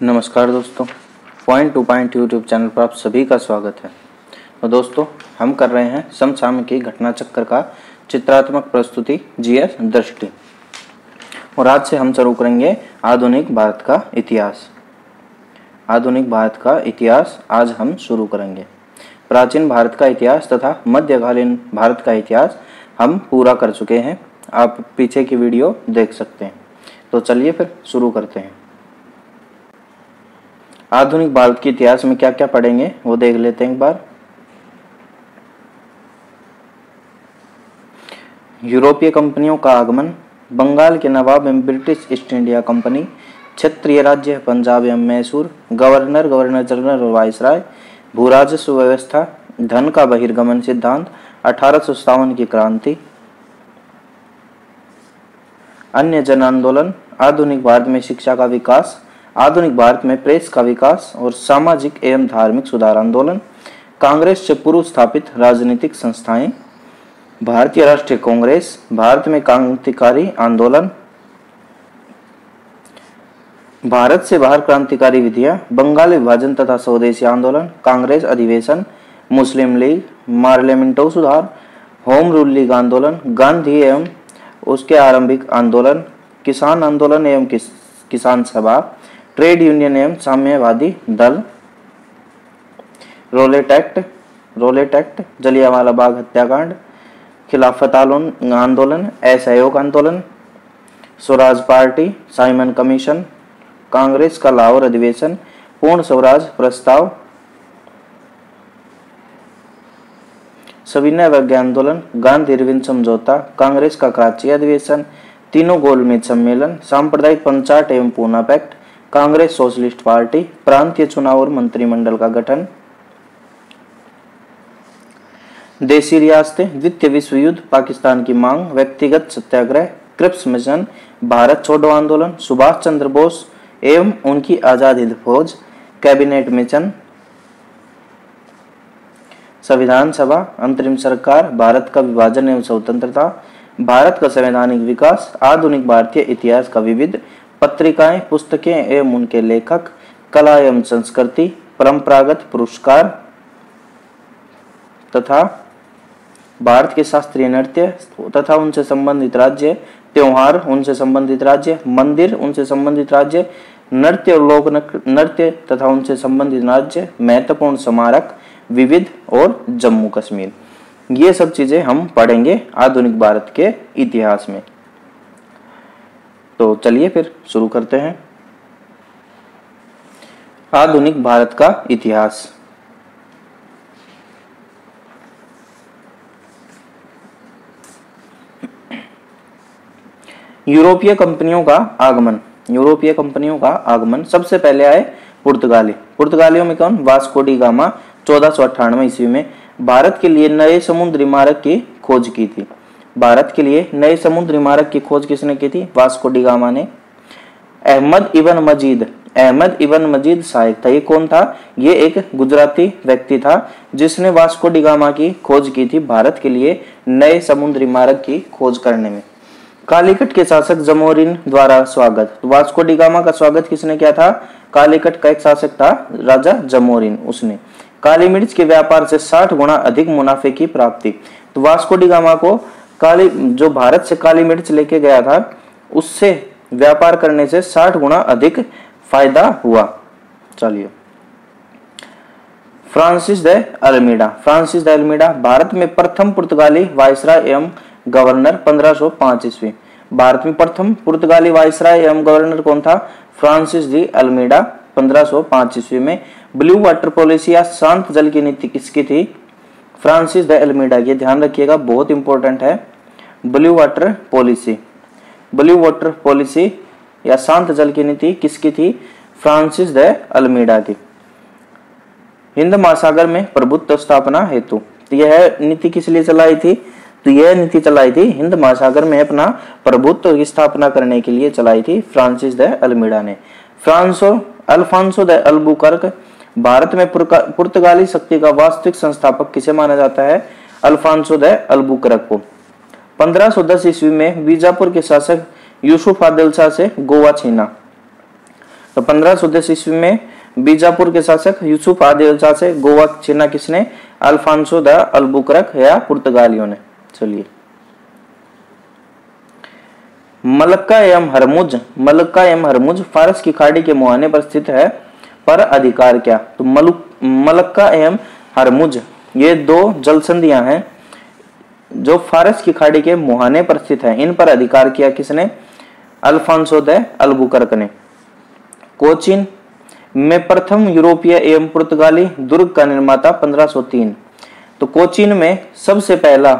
नमस्कार दोस्तों, point two point YouTube channel पर आप सभी का स्वागत है। तो दोस्तों, हम कर रहे हैं समसामयिकी घटना चक्र का चित्रात्मक प्रस्तुति जीएस दृष्टि, और आज से हम शुरू करेंगे आधुनिक भारत का इतिहास। आधुनिक भारत का इतिहास आज हम शुरू करेंगे। प्राचीन भारत का इतिहास तथा मध्यकालीन भारत का इतिहास हम पूरा कर चुके हैं, आप पीछे की वीडियो देख सकते हैं। तो चलिए फिर शुरू करते हैं। आधुनिक भारत के इतिहास में क्या क्या पढ़ेंगे वो देख लेते हैं एक बार। यूरोपीय कंपनियों का आगमन, बंगाल के नवाब एवं ब्रिटिश ईस्ट इंडिया कंपनी, क्षेत्रीय राज्य पंजाब एवं मैसूर, गवर्नर, गवर्नर जनरल और वायसराय, भूराजस्व व्यवस्था, धन का बहिर्गमन सिद्धांत, 1857 की क्रांति, अन्य जन आंदोलन, आधुनिक भारत में शिक्षा का विकास, आधुनिक भारत में प्रेस का विकास और सामाजिक एवं धार्मिक सुधार आंदोलन, कांग्रेस से पूर्व स्थापित राजनीतिक संस्थाएं, भारतीय राष्ट्रीय कांग्रेस, भारत में क्रांतिकारी आंदोलन, भारत से बाहर क्रांतिकारी विधियां, बंगाल विभाजन तथा स्वदेशी आंदोलन, कांग्रेस अधिवेशन, मुस्लिम लीग, पार्लियामेंटो सुधार, होम रूल लीग आंदोलन, गांधी एवं उसके आरंभिक आंदोलन, किसान आंदोलन एवं किसान सभा, ट्रेड यूनियन एवं साम्यवादी दल, रोलेट एक्ट, जलियांवाला बाग हत्याकांड, खिलाफत आंदोलन, असहयोग आंदोलन, Swaraj party, Simon commission, Congress का लाहौर अधिवेशन, पूर्ण स्वराज प्रस्ताव, सविनय अवज्ञा आंदोलन, गांधी इरविन समझौता, कांग्रेस का कराची अधिवेशन, तीनों गोलमेज सम्मेलन, सांप्रदायिक पंचायत एवं Poona pact, Congress socialist party, प्रांतीय चुनाव और मंत्रिमंडल का गठन, देशी रियासतें, द्वितीय विश्व युद्ध, पाकिस्तान की मांग, व्यक्तिगत सत्याग्रह, क्रिप्स मिशन, भारत छोड़ो आंदोलन, सुभाष चंद्र बोस एवं उनकी आजाद हिंद फौज, कैबिनेट मिशन, संविधान सभा, अंतरिम सरकार, भारत का विभाजन एवं स्वतंत्रता, भारत का संवैधानिक विकास, आधुनिक भारतीय इतिहास का विविध, पत्रिकाएं, पुस्तकें एवं उनके लेखक, कला एवं संस्कृति, परंपरागत पुरस्कार तथा भारत के शास्त्रीय नृत्य तथा उनसे संबंधित राज्य, त्योहार, उनसे संबंधित राज्य, मंदिर, उनसे संबंधित राज्य, नृत्य और लोक नृत्य तथा उनसे संबंधित राज्य, महत्वपूर्ण स्मारक, विविध और जम्मू कश्मीर। ये सब चीजें हम पढ़ेंगे आधुनिक भारत के इतिहास में। तो चलिए फिर शुरू करते हैं। आधुनिक भारत का इतिहास। यूरोपीय कंपनियों का आगमन। यूरोपीय कंपनियों का आगमन सबसे पहले आए पुर्तगालियों में कौन? वास्को डी गामा 1498 ईस्वी में भारत के लिए नए समुद्री मार्ग की खोज की थी। भारत के लिए नए समुद्री मार्ग की खोज किसने की थी? वास्को डी गामा ने। अहमद इबन मजीद सहायक था। ये कौन था? ये एक गुजराती व्यक्ति था जिसने वास्को डी गामा की खोज की थी भारत के लिए नए समुद्री मार्ग की खोज करने में। कालीकट के शासक जमोरिन द्वारा स्वागत। वास्को डी गामा का स्वागत किसने किया था? कालीकट का एक शासक था राजा जमोरिन, उसने। काली मिर्च के व्यापार से 60 गुना अधिक मुनाफे की प्राप्ति। तो वास्को डी गामा को जो भारत से काली मिर्च लेके गया था उससे व्यापार करने से 60 गुना अधिक फायदा हुआ। चलिए, फ्रांसिस द अल्मीडा भारत में प्रथम पुर्तगाली वायसराय एवं गवर्नर 1505 ईस्वी। भारत में प्रथम पुर्तगाली वायसराय एवं गवर्नर कौन था? फ्रांसिस दी अल्मीडा 1505 ईस्वी में। ब्लू वाटर पॉलिसी या शांत जल की नीति किसकी थी? फ्रांसिस द अल्मीडा की। ध्यान रखिएगा, बहुत इंपॉर्टेंट है। ब्लू वाटर पॉलिसी या शांत जल की नीति किसकी थी? फ्रांसिस द अल्मीडा की। हिंद महासागर में प्रभुत्व स्थापना हेतु। तो यह नीति किस लिए चलाई थी? तो यह नीति चलाई थी हिंद महासागर में अपना प्रभुत्व की स्थापना करने के लिए चलाई थी फ्रांसिस द अल्मीडा ने। अल्फांसो द अल्बुकर्क भारत में पुर्तगाली शक्ति का वास्तविक संस्थापक किसे माना जाता है? अल्फांसो द अल्बुकर्क को। 1510 ईस्वी में बीजापुर के शासक यूसुफ आदिल शाह से गोवा छीना। तो 1510 ईस्वी में बीजापुर के शासक यूसुफ आदिल शाह से गोवा छीना किसने? अल्फांसो द अल्बुकर्क या पुर्तगालियों ने। चलिए, मलक्का एवं हरमुज फारस की खाड़ी के मुहाने पर स्थित है, पर अधिकार क्या? तो मलक्का एवं हरमुज ये दो जल संधियां हैं जो फारस की खाड़ी के मुहाने पर स्थित है। इन पर अधिकार किया किसने? अल्फांसो द अल्बुकर्क ने। कोचीन में प्रथम यूरोपीय एवं पुर्तगाली दुर्ग का निर्माता 1503। तो कोचीन में सबसे पहला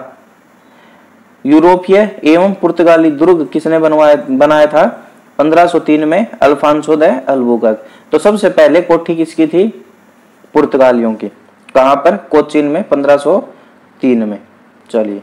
यूरोपीय एवं पुर्तगाली दुर्ग किसने बनाया था? 1503 में अल्फांसो द अल्बुकर्क। तो सबसे पहले कोठी किसकी थी? पुर्तगालियों की। कहां पर? कोचीन में 1503 में। चलिए,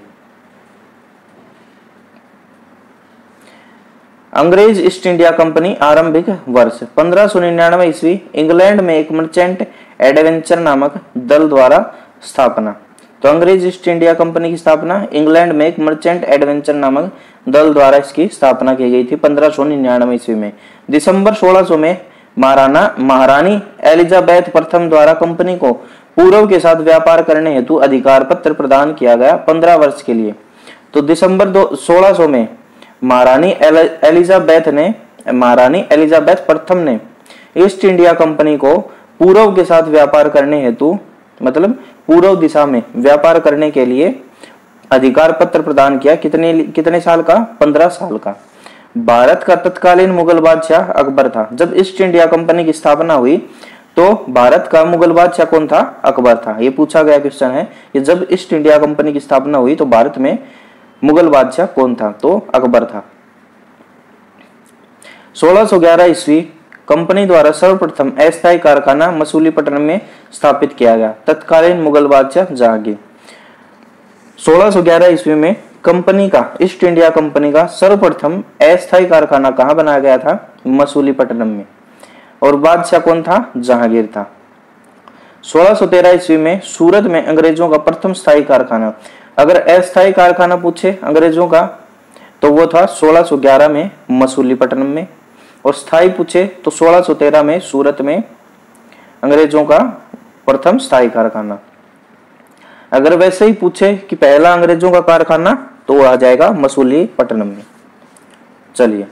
अंग्रेज ईस्ट इंडिया कंपनी आरंभिक वर्ष 1599 ईस्वी इंग्लैंड में एक मर्चेंट एडवेंचर नामक दल द्वारा स्थापना। तो अंग्रेज ईस्ट इंडिया कंपनी की स्थापना इंग्लैंड में एक मर्चेंट एडवेंचर नामक दल द्वारा इसकी स्थापना की गई थी 1599 ईस्वी में। दिसंबर 1600 में महारानी एलिजाबेथ प्रथम द्वारा कंपनी को पूर्व के साथ व्यापार करने हेतु अधिकार पत्र प्रदान किया गया 15 वर्ष के लिए। तो दिसंबर 1600 में महारानी एलिजाबेथ प्रथम ने ईस्ट इंडिया कंपनी को पूर्व के साथ व्यापार करने हेतु, मतलब पूर्व दिशा में व्यापार करने के लिए अधिकार पत्र प्रदान किया। कितने साल का? 15 साल का। भारत का तत्कालीन मुगल बादशाह अकबर था। जब ईस्ट इंडिया कंपनी की स्थापना हुई तो भारत का मुगल बादशाह कौन था? अकबर था। ये पूछा गया क्वेश्चन है कि जब ईस्ट इंडिया कंपनी की स्थापना हुई तो भारत में मुगल बादशाह कौन था? तो अकबर था। 1611 ईस्वी कंपनी द्वारा सर्वप्रथम अस्थायी कारखाना मसूलीपट्टनम में स्थापित किया गया। तत्कालीन मुगल बादशाह जहांगीर। 1611 ईस्वी में कंपनी का, ईस्ट इंडिया कंपनी का सर्वप्रथम अस्थायी कारखाना कहां बनाया गया था? मसूलीपट्टनम में। और बादशाह कौन था? जहांगीर था। 1613 ईस्वी में सूरत में अंग्रेजों का प्रथम स्थायी कारखाना। अगर अस्थायी कारखाना पूछे अंग्रेजों का तो वो था 1611 में मसूलीपट्टनम में, और स्थायी पूछे तो 1613 में सूरत में अंग्रेजों का प्रथम स्थायी कारखाना। अगर वैसे ही पूछे कि पहला अंग्रेजों का कारखाना तो वो आ जाएगा मसूलीपट्टनम में। चलिए,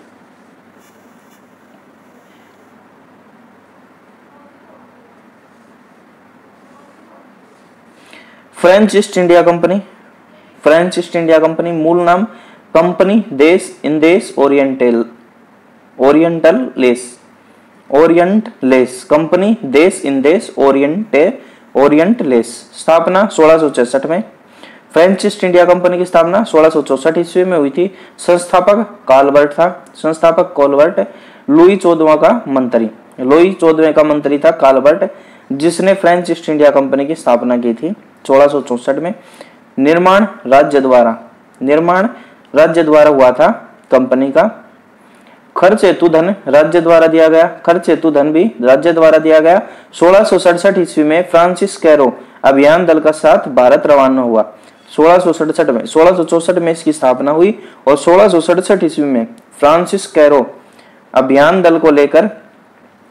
French east India company. French east India company मूल नाम कंपनी देश इंदेश ओरिएंट लेस कंपनी देश इंदेश ओरिएंट लेस। स्थापना 1666 में। फ्रेंच ईस्ट इंडिया कंपनी की स्थापना 1664 ईस्वी में हुई थी। संस्थापक कॉलबर्ट लुई 14वां का मंत्री था कॉलबर्ट, जिसने फ्रेंच ईस्ट इंडिया कंपनी की स्थापना की थी 1664 में। निर्माण राज्य द्वारा हुआ था कंपनी का। खर्च हेतु धन राज्य द्वारा दिया गया। 1667 ईस्वी में फ्रांसिस कैरो अभियान दल का साथ भारत रवाना हुआ। 1664 में इसकी स्थापना हुई और 1667 ईस्वी में फ्रांसिस कैरो अभियान दल को लेकर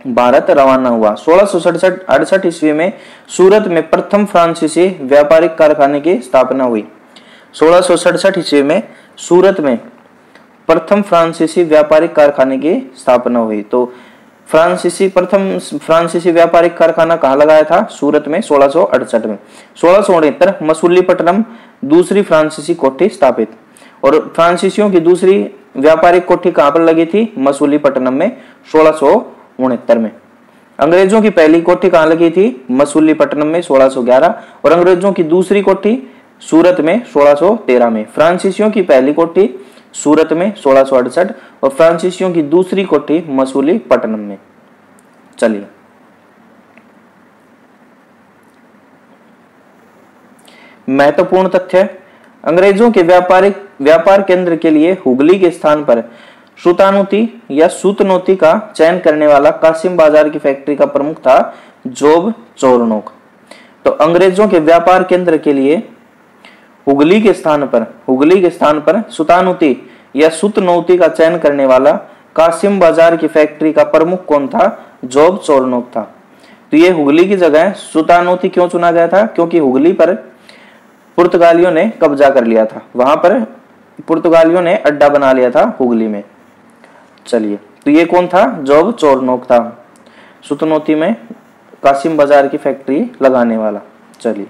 भारत रवाना हुआ। 1668 ईस्वी में सूरत में प्रथम फ्रांसीसी व्यापारिक कारखाने की स्थापना हुई। 1667 ईस्वी में सूरत में प्रथम फ्रांसीसी व्यापारिक कारखाने की स्थापना हुई। तो प्रथम फ्रांसीसी व्यापारिक कारखाना कहाँ लगाया था? सूरत में 1668 में। 1669 मसूलीपट्टनम दूसरी फ्रांसीसी कोठी स्थापित, और फ्रांसीसियों की दूसरी व्यापारिक कोठी कहाँ पर लगी थी? मसूलीपट्टनम में 1669 में। अंग्रेजों की पहली कोठी कहाँ लगी थी? मसूलीपट्टनम में 1611, और अंग्रेजों की दूसरी कोठी सूरत में 1613 में। फ्रांसीसियों की पहली कोठी सूरत में 1668 और फ्रांसीसियों की दूसरी कोठी मसूलीपट्टनम में। चलिए, महत्वपूर्ण तथ्य। अंग्रेजों के व्यापार केंद्र के लिए हुगली के स्थान पर सुतानुती या सूतनोती का चयन करने वाला कासिम बाजार की फैक्ट्री का प्रमुख था जोब चोरनोक। तो अंग्रेजों के व्यापार केंद्र के लिए हुगली के स्थान पर सुतानुती या सुतनौती का चयन करने वाला कासिम बाजार की फैक्ट्री का प्रमुख कौन था? जॉब चोरनोक था। तो ये हुगली की जगह सुल्तानोती क्यों चुना गया था? क्योंकि हुगली पर पुर्तगालियों ने कब्जा कर लिया था, वहां पर पुर्तगालियों ने अड्डा बना लिया था हुगली में। चलिए, तो ये कौन था? जॉब चोरनोक था, सुल्तानोती में कासिम बाजार की फैक्ट्री लगाने वाला। चलिए,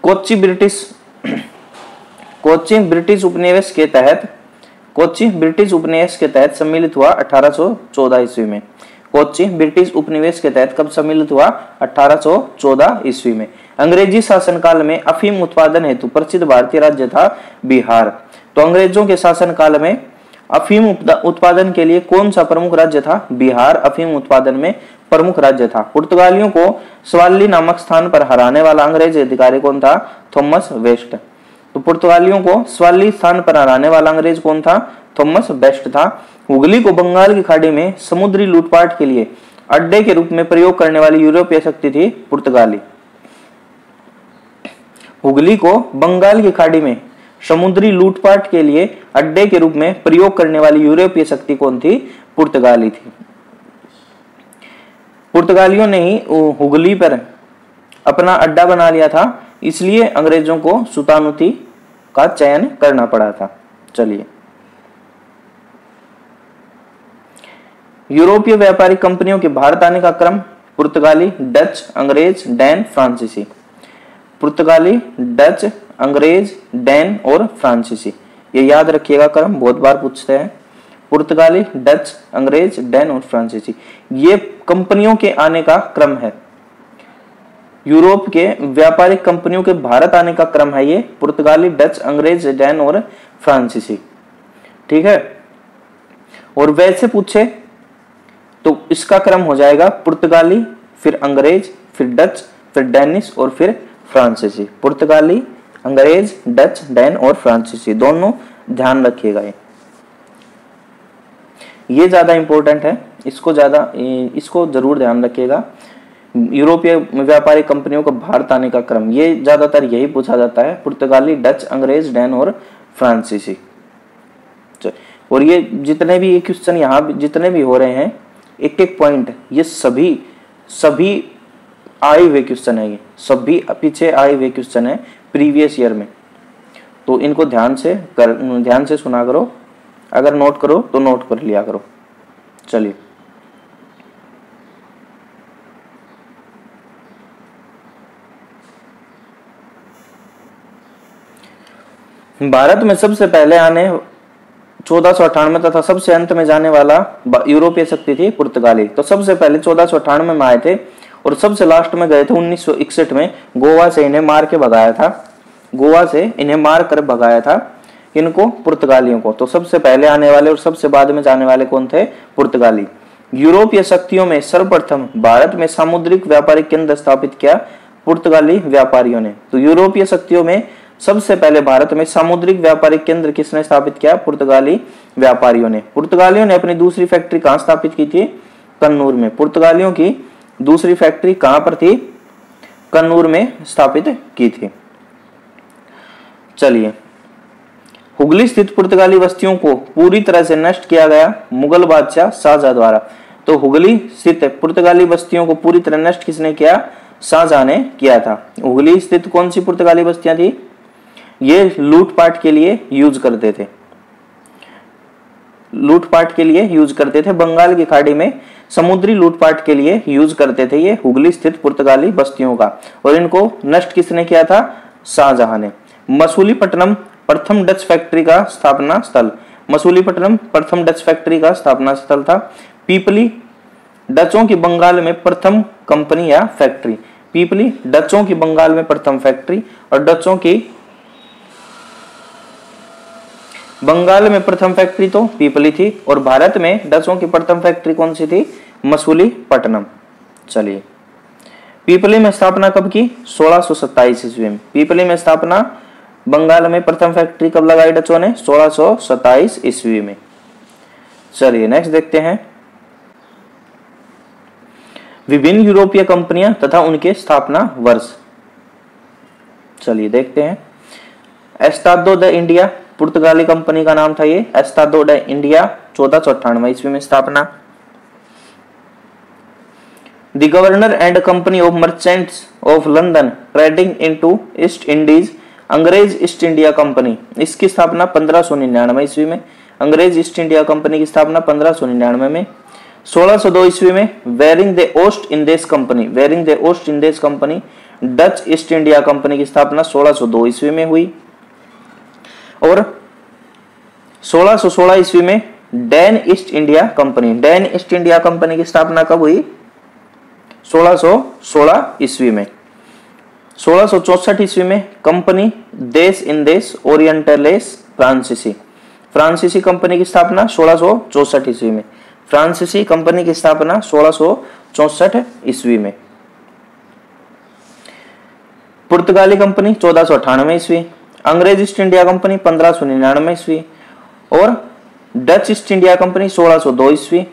कोच्चि ब्रिटिश उपनिवेश के तहत सम्मिलित हुआ 1814 ईस्वी में। कोच्चि ब्रिटिश उपनिवेश के तहत कब सम्मिलित हुआ? 1814 ईस्वी में। अंग्रेजी शासनकाल में अफीम उत्पादन हेतु प्रसिद्ध भारतीय राज्य था बिहार। तो अंग्रेजों के शासनकाल में अफीम उत्पादन के लिए कौन सा प्रमुख राज्य था? बिहार अफीम उत्पादन में प्रमुख राज्य था। पुर्तगालियों को स्वाली नामक स्थान पर हराने वाला अंग्रेज अधिकारी कौन था? Thomas West. तो पुर्तगालियों को स्वाली स्थान पर हराने वाला अंग्रेज कौन था? थॉमस वेस्ट था। हुगली को बंगाल की खाड़ी में समुद्री लूटपाट के लिए अड्डे के रूप में प्रयोग करने वाली यूरोपीय शक्ति थी पुर्तगाली। हुगली को बंगाल की खाड़ी में समुद्री लूटपाट के लिए अड्डे के रूप में प्रयोग करने वाली यूरोपीय शक्ति कौन थी? पुर्तगाली थी। पुर्तगालियों ने ही हुगली पर अपना अड्डा बना लिया था, इसलिए अंग्रेजों को सुल्तानोती का चयन करना पड़ा था। चलिए, यूरोपीय व्यापारिक कंपनियों के भारत आने का क्रम: पुर्तगाली, डच, अंग्रेज, डैन, फ्रांसीसी। पुर्तगाली, डच, अंग्रेज, डैन और फ्रांसीसी, ये याद रखिएगा क्रम, बहुत बार पूछते हैं। पुर्तगाली, डच, अंग्रेज, डैन और फ्रांसीसी, ये कंपनियों के आने का क्रम है। यूरोप के व्यापारिक कंपनियों के भारत आने का क्रम है ये पुर्तगाली, डच, अंग्रेज, डैन और फ्रांसीसी। ठीक है, और वैसे पूछे तो इसका क्रम हो जाएगा पुर्तगाली, फिर अंग्रेज, फिर डच, फिर डैनिश और फिर फ्रांसीसी। पुर्तगाली, अंग्रेज, डच, डैन और फ्रांसीसी, दोनों ध्यान रखिएगा। ये ज्यादा इंपॉर्टेंट है, इसको जरूर ध्यान रखिएगा। यूरोपीय व्यापारिक कंपनियों का भारत आने का क्रम, ये ज्यादातर यही पूछा जाता है, पुर्तगाली, डच, अंग्रेज, डैन और फ्रांसीसी। और ये जितने भी क्वेश्चन यहाँ जितने भी हो रहे हैं, एक एक पॉइंट, ये सभी आए हुए क्वेश्चन है, ये सभी पीछे आए हुए क्वेश्चन है प्रीवियस ईयर में। तो इनको ध्यान से सुना करो, अगर नोट करो तो नोट कर लिया करो। चलिए, भारत में सबसे पहले आने 1498 तथा सबसे अंत में जाने वाला यूरोपीय शक्ति थी पुर्तगाली। तो सबसे पहले 1498 में आए थे और सबसे लास्ट में गए थे 1961 में। गोवा से इन्हें मार के भगाया था, गोवा से इन्हें मार कर भगाया था इनको, पुर्तगालियों को। तो सबसे पहले आने वाले और सबसे बाद में जाने वाले कौन थे? पुर्तगाली। यूरोपीय शक्तियों में सर्वप्रथम भारत में सामुद्रिक व्यापारिक केंद्र स्थापित किया पुर्तगाली व्यापारियों ने। तो यूरोपीय शक्तियों में सबसे पहले भारत में सामुद्रिक व्यापारिक केंद्र किसने स्थापित किया? पुर्तगाली व्यापारियों ने। पुर्तगालियों ने अपनी दूसरी फैक्ट्री कहां स्थापित की थी? कन्नूर में। पुर्तगालियों की दूसरी फैक्ट्री कहां पर थी? कन्नूर में स्थापित की थी। चलिए, हुगली स्थित पुर्तगाली बस्तियों को पूरी तरह से नष्ट किया गया मुगल बादशाह शाहजहां द्वारा। तो हुगली स्थित पुर्तगाली बस्तियों को पूरी तरह नष्ट किसने किया? शाहजहां ने किया था। हुगली स्थित कौन सी पुर्तगाली बस्तियां थी? ये लूटपाट के लिए यूज करते थे, लूटपाट के लिए यूज करते थे, बंगाल की खाड़ी में समुद्री लूटपाट के लिए यूज करते थे ये हुगली स्थित पुर्तगाली बस्तियों का। और इनको नष्ट किसने किया था? शाहजहां ने। मसूलीपट्टनम प्रथम डच फैक्ट्री का स्थापना स्थल, मसूलीपट्टनम प्रथम डच फैक्ट्री का स्थापना स्थल था। पीपली डचों की बंगाल में प्रथम कंपनी या फैक्ट्री, पीपली डचों की बंगाल में प्रथम फैक्ट्री और डचों की बंगाल में प्रथम फैक्ट्री तो पीपली थी, और भारत में डचों की प्रथम फैक्ट्री कौन सी थी? मसूलीपट्टनम। चलिए, पीपली में स्थापना कब की? 1627 ईस्वी में। पीपली में स्थापना, बंगाल में प्रथम फैक्ट्री कब लगाई डचों ने? 1627 ईस्वी में। चलिए, नेक्स्ट देखते हैं विभिन्न यूरोपीय कंपनियां तथा उनके स्थापना वर्ष। चलिए देखते हैं। एस्टाडो द इंडिया पुर्तगाली कंपनी का नाम था ये, एस्टाडो द इंडिया 1498 ईस्वी में स्थापना। The governor and company of merchants of London trading into east Indies, अंग्रेज ईस्ट इंडिया कंपनी, इसकी स्थापना 1599 ईस्वी में। अंग्रेज ईस्ट इंडिया कंपनी की स्थापना 1599 में। 1602 ईस्वी में वेरिंग द ओस्ट इंडियस कंपनी, वेरिंग द ओस्ट इंडियस company, Dutch East India Company की स्थापना 1602 ईस्वी में हुई। और 1616 ईस्वी में Dan east India company, Dan east India Company की स्थापना कब हुई? 1616 ईस्वी में। 1664 ईस्वी में कंपनी देश इन देश ओरिएंटलेस फ्रांसीसी, फ्रांसीसी कंपनी की स्थापना 1664 ईस्वी में। फ्रांसीसी कंपनी की स्थापना 1664 ईस्वी में। पुर्तगाली कंपनी 1498 ईस्वी, अंग्रेज ईस्ट इंडिया कंपनी 1599 ईस्वी और डच ईस्ट इंडिया कंपनी 1602 ईस्वी,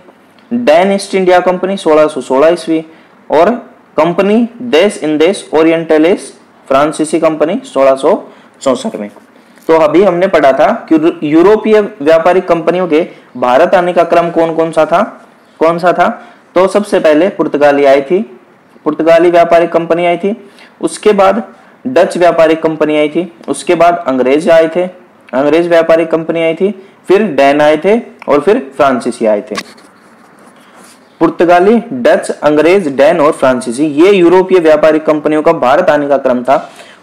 डैन ईस्ट इंडिया कंपनी 1616 ईस्वी और कंपनी देश इन देश ओरिएंटलेस फ्रांसीसी कंपनी 1664 में। तो अभी हमने पढ़ा था कि यूरोपीय व्यापारिक कंपनियों के भारत आने का क्रम कौन सा था? तो सबसे पहले पुर्तगाली आई थी, पुर्तगाली व्यापारिक कंपनी आई थी, उसके बाद डच व्यापारिक कंपनी आई थी, उसके बाद अंग्रेज आए थे, अंग्रेज व्यापारिक कंपनी आई थी, फिर डैन आए थे और फिर फ्रांसीसी आए थे। पुर्तगाली, डच, अंग्रेज, डैन और फ्रांसीसी, ये यूरोपीय व्यापारिक कंपनियों का भारत आने का क्रम था।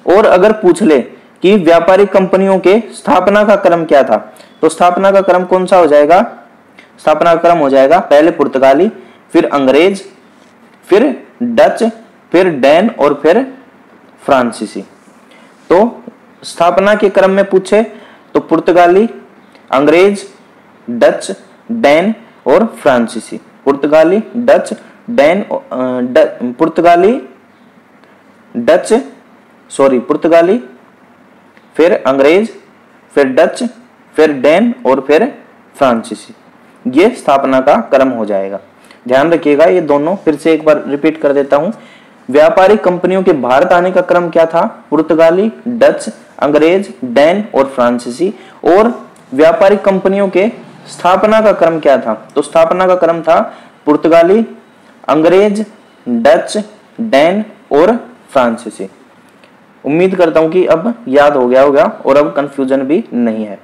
और अगर पूछ ले कि व्यापारिक कंपनियों के स्थापना का क्रम क्या था, तो स्थापना का क्रम कौन सा हो जाएगा? स्थापना का क्रम हो जाएगा पहले पुर्तगाली, फिर अंग्रेज, फिर डच, फिर डैन और फिर फ्रांसीसी। तो स्थापना के क्रम में पूछे तो पुर्तगाली, अंग्रेज, डच, डैन और फ्रांसीसी। पुर्तगाली, डच, डैन, पुर्तगाली, फिर अंग्रेज, फिर डच, फिर डैन और फिर फ्रांसीसी, ये स्थापना का क्रम हो जाएगा। ध्यान रखिएगा, ये दोनों फिर से एक बार रिपीट कर देता हूं। व्यापारिक कंपनियों के भारत आने का क्रम क्या था? पुर्तगाली, डच, अंग्रेज, डैन और फ्रांसीसी। और व्यापारिक कंपनियों के स्थापना का क्रम क्या था? तो स्थापना का क्रम था पुर्तगाली, अंग्रेज, डच, डैन और फ्रांसीसी। उम्मीद करता हूं कि अब याद हो गया होगा और अब कंफ्यूजन भी नहीं है।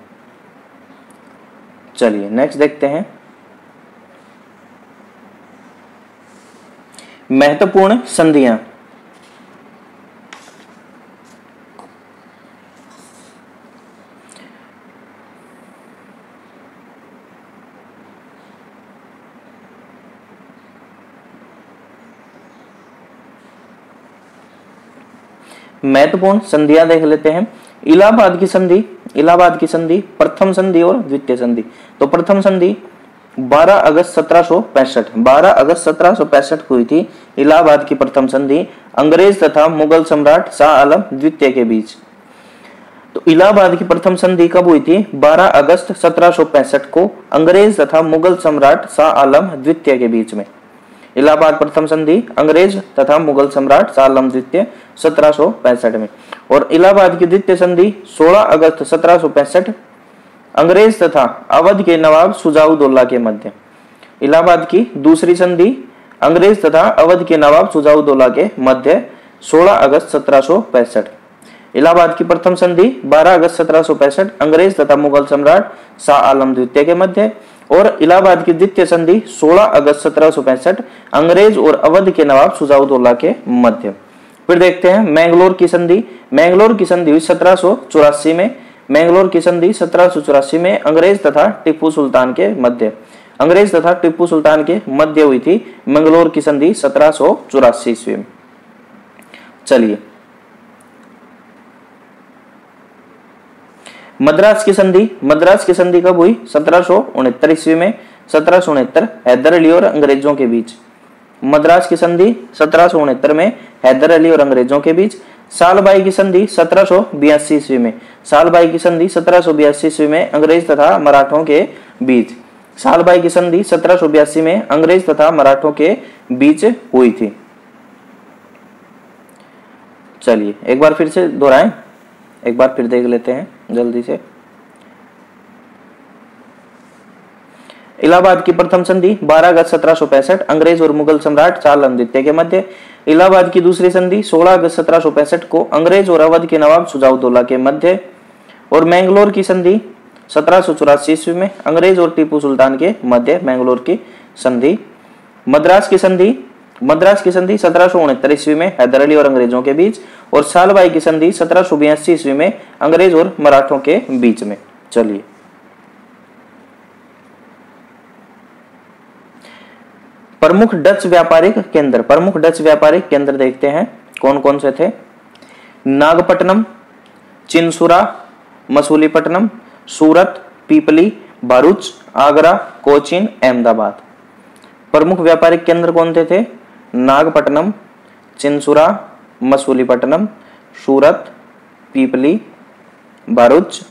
चलिए नेक्स्ट देखते हैं। महत्वपूर्ण संधियां। महत्वपूर्ण संधियां देख लेते हैं। इलाहाबाद की संधि, इलाहाबाद की संधि, प्रथम संधि और द्वितीय संधि। तो प्रथम संधि 12 अगस्त 1765, 12 अगस्त 1765 को हुई थी इलाहाबाद की प्रथम संधि अंग्रेज तथा मुगल सम्राट शाह आलम द्वितीय के बीच। तो इलाहाबाद की प्रथम संधि कब हुई थी? 12 अगस्त 1765 को अंग्रेज तथा मुगल सम्राट शाह आलम द्वितीय के बीच में। इलाहाबाद प्रथम संधि अंग्रेज तथा मुगल सम्राट शाह आलम द्वितीय 1765 में। और इलाहाबाद की द्वितीय संधि 16 अगस्त 1765 अंग्रेज तथा अवध के नवाब शुजाउद्दौला के मध्य। इलाहाबाद की दूसरी संधि अंग्रेज तथा अवध के नवाब शुजाउद्दौला के मध्य 16 अगस्त 1765। इलाहाबाद की प्रथम संधि 12 अगस्त 1765 अंग्रेज तथा मुगल सम्राट शाह आलम द्वितीय के मध्य। और इलाहाबाद की द्वितीय संधि 16 अगस्त 1765 अंग्रेज और अवध के नवाब शुजाउद्दौला के मध्य। फिर देखते हैं मैंगलोर की संधि। मैंगलोर की संधि हुई 1784 में। मैंगलोर की संधि 1784 में अंग्रेज तथा टीपू सुल्तान के मध्य, अंग्रेज तथा टीपू सुल्तान के मध्य हुई थी मैंगलोर की संधि 1784 ईस्वी में। चलिए मद्रास की संधि, मद्रास की संधि कब हुई? 1769 ईस्वी में। 1769 हैदर अली और अंग्रेजों के बीच। मद्रास की संधि 1769 में हैदर अली और अंग्रेजों के बीच। सालबाई की संधि 1782 ईस्वी में। सालबाई की संधि 1782 ईस्वी में अंग्रेज तथा मराठों के बीच। सालबाई की संधि 1782 में अंग्रेज तथा मराठों के बीच हुई थी। चलिए एक बार फिर से दोहराएं, एक बार फिर देख लेते हैं जल्दी से। इलाहाबाद की प्रथम संधि 12 अगस्त 1765 अंग्रेज और मुगल सम्राट चार्ल्स द्वितीय के मध्य। इलाहाबाद की दूसरी संधि 16 अगस्त 1765 को अंग्रेज और अवध के नवाब शुजाउद्दौला के मध्य। और मैंगलोर की संधि 1784 ईस्वी में अंग्रेज और टीपू सुल्तान के मध्य, मैंगलोर की संधि। मद्रास की संधि 1769 ईस्वी में हैदर अली और अंग्रेजों के बीच। और सालबाई की संधि 1782 ईस्वी में अंग्रेज और मराठों के बीच में। चलिए प्रमुख डच व्यापारिक केंद्र देखते हैं कौन कौन से थे। नागपट्टनम, चिंसुरा, मसूलीपट्टनम, सूरत, पीपली, भरूच, आगरा, कोचीन, अहमदाबाद। प्रमुख व्यापारिक केंद्र कौन थे? नागपट्टनम, चिंसुरा, मसूलीपट्टनम, सूरत, पीपली, भरूच,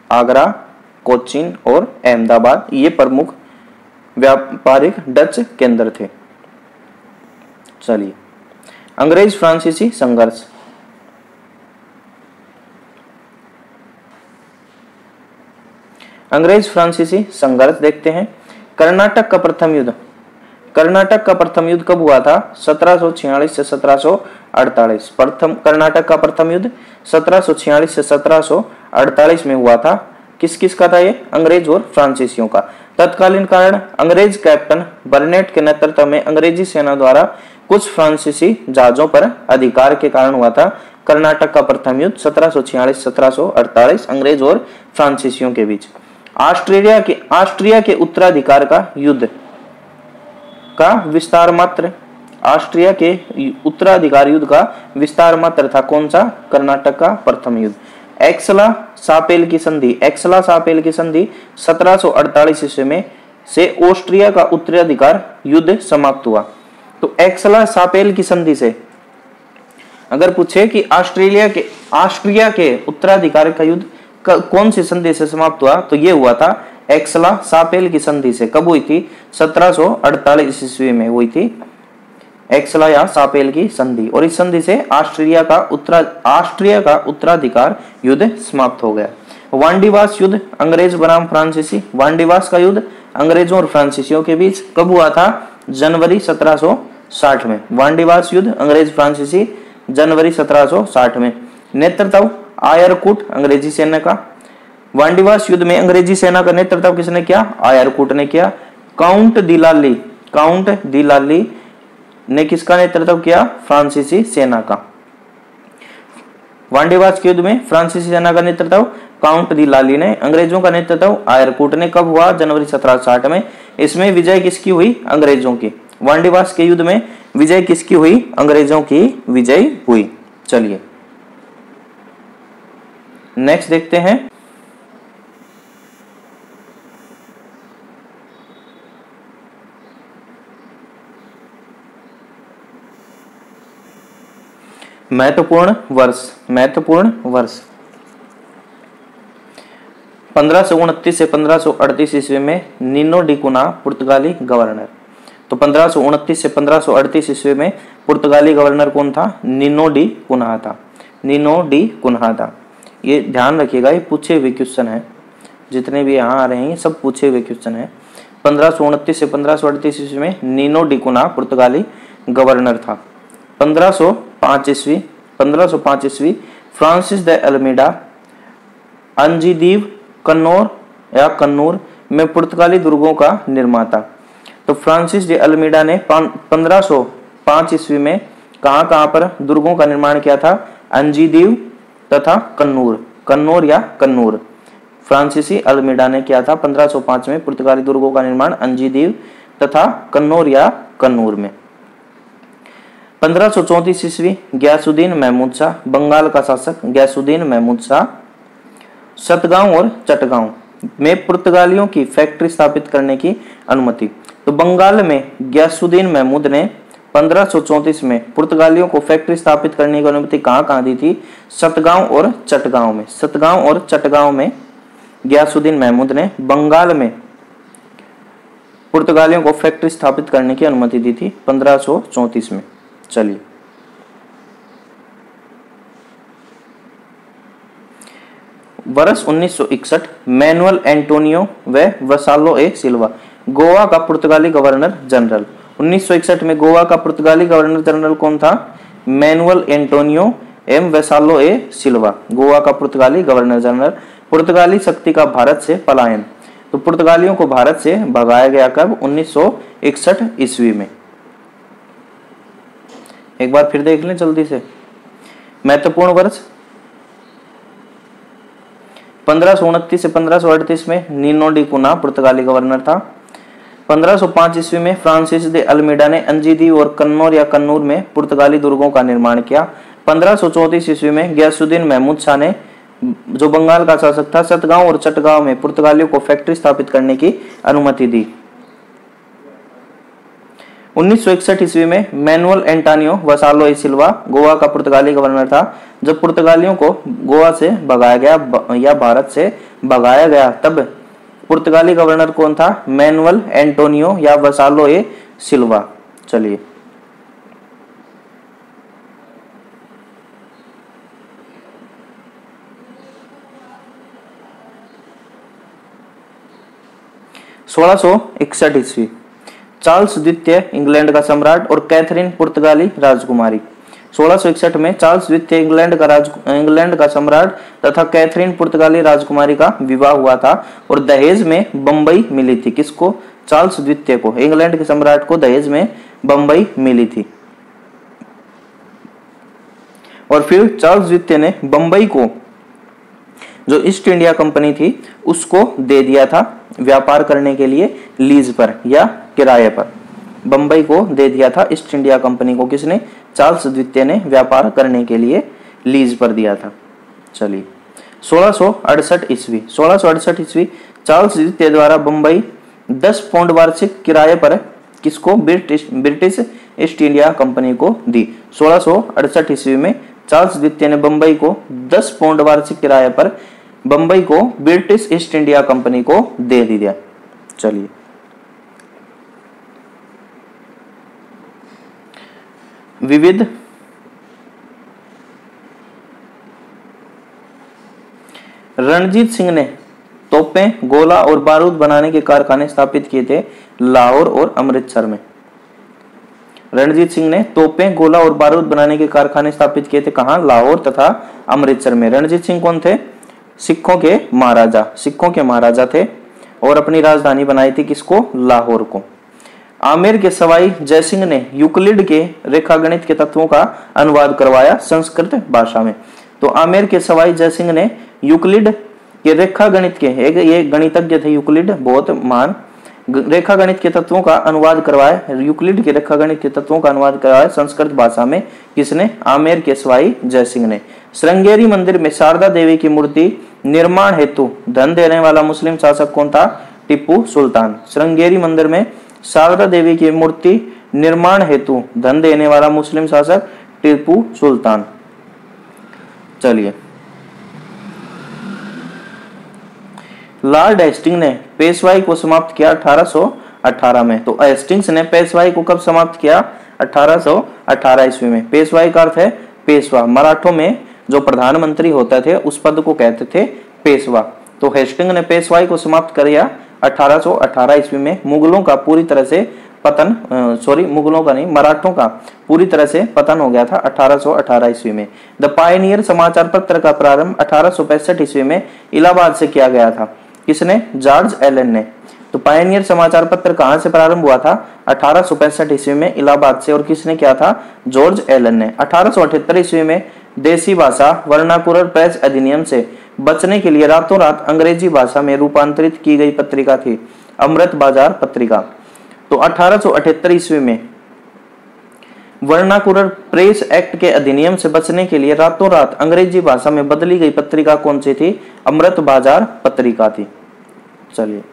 आगरा, कोचीन और अहमदाबाद। ये प्रमुख व्यापारिक डच केंद्र थे। चलिए अंग्रेज फ्रांसीसी संघर्ष। अंग्रेज फ्रांसीसी संघर्ष देखते हैं। कर्नाटक का प्रथम युद्ध कब हुआ था? 1746 से 1748। कर्नाटक का प्रथम युद्ध 1746 से 1748 में हुआ था। किस किस का था ये? अंग्रेज और फ्रांसीसियों का। तत्कालीन कारण अंग्रेज कैप्टन बर्नेट के नेतृत्व में अंग्रेजी सेना द्वारा कुछ फ्रांसीसी जहाजों पर अधिकार के कारण हुआ था। कर्नाटक का प्रथम युद्ध 1746-1748 अंग्रेज और फ्रांसीसियों के बीच। ऑस्ट्रिया के उत्तराधिकार का युद्ध का विस्तार मात्र, ऑस्ट्रिया के उत्तराधिकार युद्ध का विस्तार मात्र था। कौन सा? कर्नाटक का प्रथम युद्ध। एक्सला सापेल की संधि 1748 ईस्वी में से ऑस्ट्रिया का उत्तराधिकार युद्ध समाप्त हुआ। तो एक्सला सापेल की संधि से अगर पूछे कि ऑस्ट्रिया के उत्तराधिकार का युद्ध कौन सी संधि से समाप्त हुआ, तो ये हुआ था एक्सला सापेल की संधि से। कब हुई थी? 1748 ईस्वी में हुई थी एक्सला या सापेल की संधि। और इस संधि से ऑस्ट्रिया का उत्तराधिकार युद्ध समाप्त हो गया। वांडीवास युद्ध अंग्रेज बनाम फ्रांसीसी। वांडीवास का युद्ध अंग्रेजों और फ्रांसीसियों के बीच कब हुआ था? जनवरी 1760 में। वांडीवास युद्ध अंग्रेज फ्रांसीसी जनवरी 1760 में। नेतृत्व आयरकूट अंग्रेजी सेना का। वांडीवास युद्ध में अंग्रेजी सेना का नेतृत्व किसने किया? आयरकूट ने किया। काउंट दिलाली ने किसका नेतृत्व किया? फ्रांसीसी सेना का। वांडीवास के युद्ध में फ्रांसीसी सेना का नेतृत्व काउंट दिलाली ने, अंग्रेजों का नेतृत्व आयरकूट ने। कब हुआ? जनवरी 1760 में। इसमें विजय किसकी हुई? अंग्रेजों की। वांडीवास के युद्ध में विजय किसकी हुई? अंग्रेजों की विजय हुई। चलिए नेक्स्ट देखते हैं। महत्वपूर्ण वर्ष 1529 से 1538 ईस्वी में नीनो डी कुना पुर्तगाली गवर्नर। तो 1529 से 1538 ईस्वी में पुर्तगाली गवर्नर कौन था? नीनो डी कुना था। ये ध्यान रखिएगा, ये पूछे हुए क्वेश्चन है, जितने भी यहाँ आ रहे हैं सब पूछे हुए क्वेश्चन है। 1529 से 1538 ईस्वी में नीनो डी कुना पुर्तगाली गवर्नर था। 1505 ईस्वी Francis de Almeida Anjidiv Kannur में पुर्तगाली दुर्गों का निर्माता। तो फ्रांसिस द अल्मीडा ने 1505 ईस्वी में कहां पर दुर्गों का निर्माण किया था? अंजीदीव तथा कन्नूर। फ्रांसीसी अल्मीडा ने किया था 1505 में पुर्तगाली दुर्गों का निर्माण अंजीदीव तथा कन्नूर में। 1534 ईस्वी गयासुद्दीन महमूद शाह, बंगाल का शासक गयासुद्दीन महमूद शाह, सतगांव और चटगांव में पुर्तगालियों की फैक्ट्री स्थापित करने की अनुमति। तो बंगाल में गयासुद्दीन महमूद ने 1534 में पुर्तगालियों को फैक्ट्री स्थापित करने की अनुमति कहां दी थी? सतगांव और चटगांव में गयासुद्दीन महमूद ने बंगाल में पुर्तगालियों को फैक्ट्री स्थापित करने की अनुमति दी थी 1534 में। चलिए वर्ष 1961 मैनुअल एंटोनियो व वसालो ए सिल्वा। गोवा का पुर्तगाली गवर्नर जनरल। 1961 में गोवा का पुर्तगाली गवर्नर जनरल कौन था? मैनुअल एंटोनियो एम वेसालो ए सिल्वा, गोवा का पुर्तगाली गवर्नर जनरल। पुर्तगाली शक्ति का भारत से पलायन, तो पुर्तगालियों को भारत से भगाया गया कब? 1961 ईस्वी में। एक बार फिर देख लें जल्दी से। महत्वपूर्ण वर्ष 1529 से 1538 में नीनो डी कुना पुर्तगाली गवर्नर था। 1505 ईस्वी में फ्रांसिस दे अल्मीडा ने अंजीदी और कन्नौर या कन्नूर में पुर्तगाली दुर्गों का निर्माण किया। 1534 ईस्वी में गयासुद्दीन महमूद शाह ने, जो बंगाल का शासक था, सतगांव और चटगांव में पुर्तगालियों को फैक्ट्री स्थापित करने की अनुमति दी। 1961 ईस्वी में मैनुअल एंटोनियो वसालो ए सिल्वा गोवा का पुर्तगाली गवर्नर था। जब पुर्तगालियों को गोवा से भगाया गया या भारत से भगाया गया, तब पुर्तगाली गवर्नर कौन था? मैनुअल एंटोनियो या वसालो ए सिल्वा। चलिए, सोलह सौ 61 ईस्वी चार्ल्स द्वितीय इंग्लैंड का सम्राट और कैथरीन पुर्तगाली राजकुमारी। 1661 में चार्ल्स द्वितीय इंग्लैंड का सम्राट तथा कैथरीन पुर्तगाली राजकुमारी का विवाह हुआ था और दहेज में बंबई मिली थी। किसको? चार्ल्स द्वितीय को, इंग्लैंड के सम्राट को दहेज में बंबई मिली थी। और फिर चार्ल्स द्वितीय ने बंबई को, जो ईस्ट इंडिया कंपनी थी, उसको दे दिया था व्यापार करने के लिए लीज पर या किराए पर। बंबई को दे दिया था ईस्ट इंडिया कंपनी को। किसने? चार्ल्स द्वितीय ने व्यापार करने के लिए लीज पर दिया था। चलिए, 1668 ईस्वी चार्ल्स द्वितीय द्वारा बंबई 10 पाउंड वार्षिक किराए पर किसको? ब्रिटिश ईस्ट इंडिया कंपनी को दी। 1668 ईस्वी में चार्ल्स द्वितीय ने बंबई को 10 पाउंड वार्षिक किराए पर बंबई को ब्रिटिश ईस्ट इंडिया कंपनी को दे दिया। चलिए, विविध रणजीत सिंह ने तोपें, गोला और बारूद बनाने के कारखाने स्थापित किए थे लाहौर और अमृतसर में। रणजीत सिंह ने तोपें, गोला और बारूद बनाने के कारखाने स्थापित किए थे कहां? लाहौर तथा अमृतसर में। रणजीत सिंह कौन थे? सिखों के महाराजा थे और अपनी राजधानी बनाई थी किसको? लाहौर को। आमेर के सवाई जयसिंह ने यूक्लिड के रेखागणित के तत्वों का अनुवाद करवाया संस्कृत भाषा में। तो आमेर के सवाई जयसिंह ने यूक्लिड के रेखागणित के, ये गणितज्ञ थे यूक्लिड, बहुत महान, रेखागणित के तत्वों का अनुवाद करवाया। यूक्लिड के रेखागणित के तत्वों का अनुवाद करवाया संस्कृत भाषा में। किसने? आमेर के सवाई जयसिंह ने। श्रृंगेरी मंदिर में शारदा देवी की मूर्ति निर्माण हेतु धन देने वाला मुस्लिम शासक कौन था? टीपू सुल्तान। श्रृंगेरी मंदिर में शारदा देवी की मूर्ति निर्माण हेतु धन देने वाला मुस्लिम शासक टीपू सुल्तान। चलिए, लॉर्ड हेस्टिंग्स ने पेशवाई को समाप्त किया 1818 में। तो हेस्टिंग्स ने पेशवाई को कब समाप्त किया? 1818 ईस्वी में। पेशवाई का अर्थ है पेशवा। मराठों में जो प्रधानमंत्री होते थे उस पद को कहते थे पेशवा। तो हेस्टिंग्स ने पेशवाई को समाप्त किया 1818 ईस्वी में। मुगलों का पूरी तरह से पतन, मुगलों का नहीं, मराठों का पूरी तरह से पतन हो गया था 1818 ईस्वी में। द पायनियर समाचार पत्र का प्रारंभ 1865 ईस्वी में इलाहाबाद से किया गया था। किसने? जॉर्ज एलन ने। तो पायनियर समाचार पत्र कहां से प्रारंभ हुआ था? 1865 ईस्वी में इलाहाबाद से। और किसने किया था? जॉर्ज एलन ने। 1878 ईस्वी में देसी भाषा वर्नाकुलर प्रेस अधिनियम से बचने के लिए रातों रात अंग्रेजी भाषा में रूपांतरित की गई पत्रिका थी अमृत बाजार पत्रिका। तो 1878 ईस्वी में वर्नाकुलर प्रेस एक्ट के अधिनियम से बचने के लिए रातों रात अंग्रेजी भाषा में बदली गई पत्रिका कौन सी थी? अमृत बाजार पत्रिका थी। चलिए,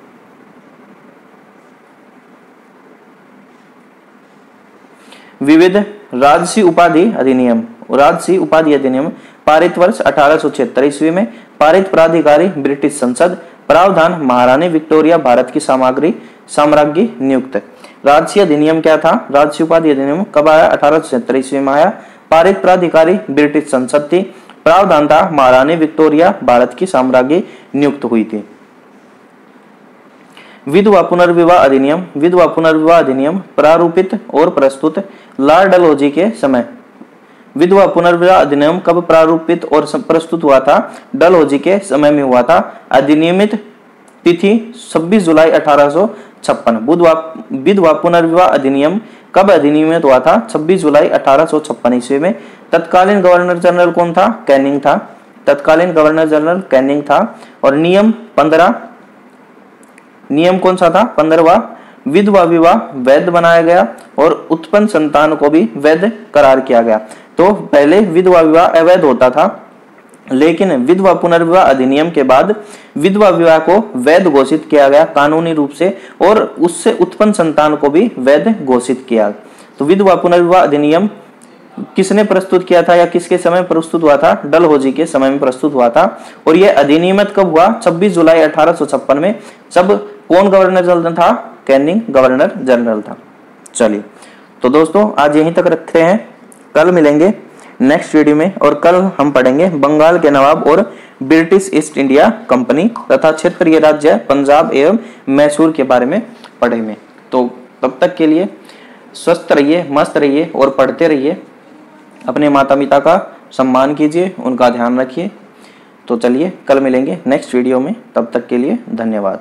विविध राजसी उपाधि अधिनियम। राजसी उपाधि अधिनियम पारित वर्ष 1876 ईस्वी में। पारित प्राधिकारी ब्रिटिश संसद। प्रावधान महारानी विक्टोरिया भारत की साम्राज्ञी नियुक्त। राजसी अधिनियम क्या था? राजसी उपाधि अधिनियम कब आया? 1876 ईस्वी में आया। पारित प्राधिकारी ब्रिटिश संसद थी। प्रावधान था महारानी विक्टोरिया भारत की साम्राज्ञी नियुक्त हुई थी। विधवा पुनर्विवाह अधिनियम, विधवा पुनर्विवाह अधिनियम प्रारूपित और प्रस्तुत लॉर्ड डलहौजी के समय। विधवा पुनर्विवाह अधिनियम कब प्रारूपित और प्रस्तुत हुआ था? डलहौजी के समय में हुआ था। अधिनियमित तिथि 26 जुलाई 1856। विधवा पुनर्विवाह अधिनियम कब अधिनियमित हुआ था? 26 जुलाई 1856 ईस्वी में। तत्कालीन गवर्नर जनरल कौन था? कैनिंग था। तत्कालीन गवर्नर जनरल कैनिंग था। और नियम 15, नियम कौन सा था? 15वां, विधवा विवाह वैध बनाया गया और उत्पन्न संतान को भी वैध करार किया गया। तो पहले विधवा विवाह अवैध होता था, लेकिन विधवा पुनर्विवाह अधिनियम के बाद विधवा विवाह को वैध घोषित किया गया कानूनी रूप से, और उससे उत्पन्न संतान को भी वैध घोषित किया। तो विधवा पुनर्विवाह अधिनियम किसने प्रस्तुत किया था या किसके समय प्रस्तुत हुआ था? डलहौजी के समय में प्रस्तुत हुआ था। और यह अधिनियमित कब हुआ? 26 जुलाई 1856 में। जब कौन गवर्नर जनरल था? कैनिंग गवर्नर जनरल था। चलिए, तो दोस्तों आज यहीं तक रखते हैं, कल मिलेंगे नेक्स्ट वीडियो में, और कल हम पढ़ेंगे बंगाल के नवाब और ब्रिटिश ईस्ट इंडिया कंपनी तथा क्षेत्रीय राज्य पंजाब एवं मैसूर के बारे में पढ़ेंगे। तो तब तक के लिए स्वस्थ रहिए, मस्त रहिए और पढ़ते रहिए। अपने माता पिता का सम्मान कीजिए, उनका ध्यान रखिए। तो चलिए कल मिलेंगे नेक्स्ट वीडियो में, तब तक के लिए धन्यवाद।